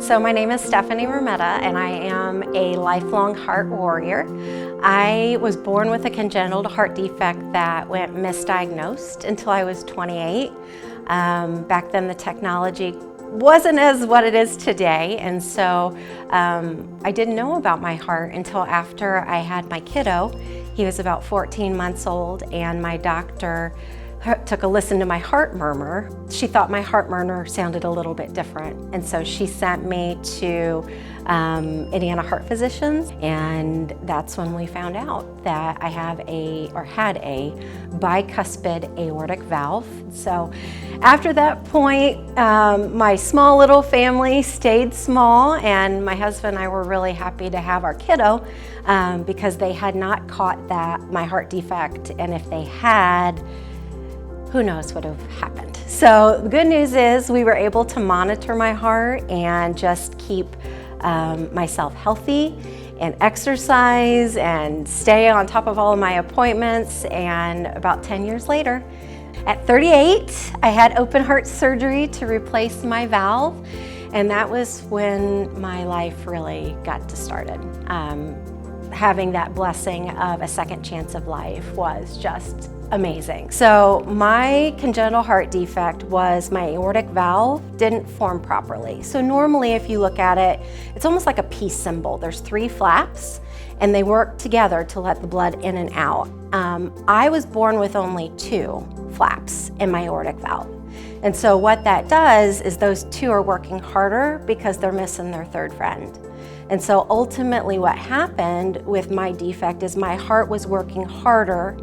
So my name is Stephani and I am a lifelong heart warrior. I was born with a congenital heart defect that went misdiagnosed until I was 28. Back then the technology wasn't as what it is today, and so I didn't know about my heart until after I had my kiddo. He was about 14 months old, and my doctor took a listen to my heart murmur. She thought my heart murmur sounded a little bit different, and so she sent me to Indiana Heart Physicians, and that's when we found out that I had a bicuspid aortic valve. So after that point, my small little family stayed small, and my husband and I were really happy to have our kiddo because they had not caught my heart defect, and if they had, who knows what would have happened. So the good news is we were able to monitor my heart and just keep myself healthy and exercise and stay on top of all of my appointments. And about 10 years later, at 38, I had open heart surgery to replace my valve. And that was when my life really got started. Having that blessing of a second chance of life was just amazing. So my congenital heart defect was my aortic valve didn't form properly. So normally if you look at it, it's almost like a peace symbol. There's 3 flaps and they work together to let the blood in and out. I was born with only 2 flaps in my aortic valve. And so what that does is those 2 are working harder because they're missing their 3rd friend. And so ultimately what happened with my defect is my heart was working harder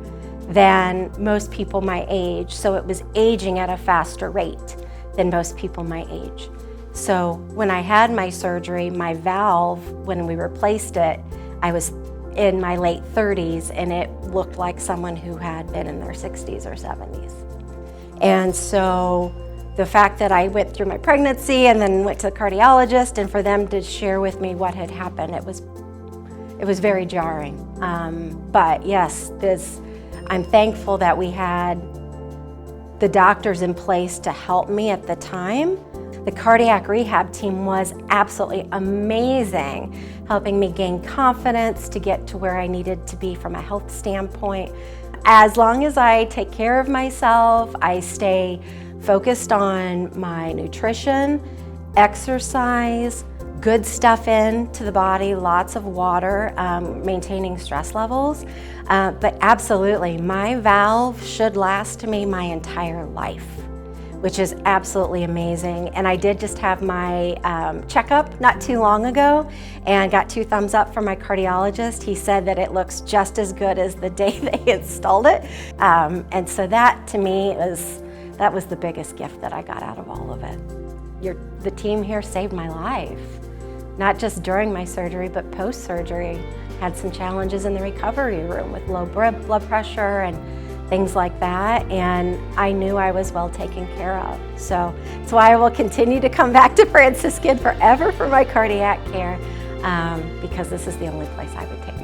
than most people my age, so it was aging at a faster rate than most people my age. So when I had my surgery, my valve, when we replaced it, I was in my late 30s and it looked like someone who had been in their 60s or 70s. And so the fact that I went through my pregnancy and then went to the cardiologist, and for them to share with me what had happened, it was very jarring. But yes, I'm thankful that we had the doctors in place to help me at the time. The cardiac rehab team was absolutely amazing, helping me gain confidence to get to where I needed to be from a health standpoint. As long as I take care of myself, I stay focused on my nutrition, exercise, good stuff into the body, lots of water, maintaining stress levels. But absolutely, my valve should last me my entire life, which is absolutely amazing. And I did just have my checkup not too long ago and got 2 thumbs up from my cardiologist. He said that it looks just as good as the day they installed it. And so that to me that was the biggest gift that I got out of all of it. The team here saved my life. Not just during my surgery, but post-surgery. Had some challenges in the recovery room with low blood pressure and things like that, and I knew I was well taken care of. So that's why I will continue to come back to Franciscan forever for my cardiac care, because this is the only place I would take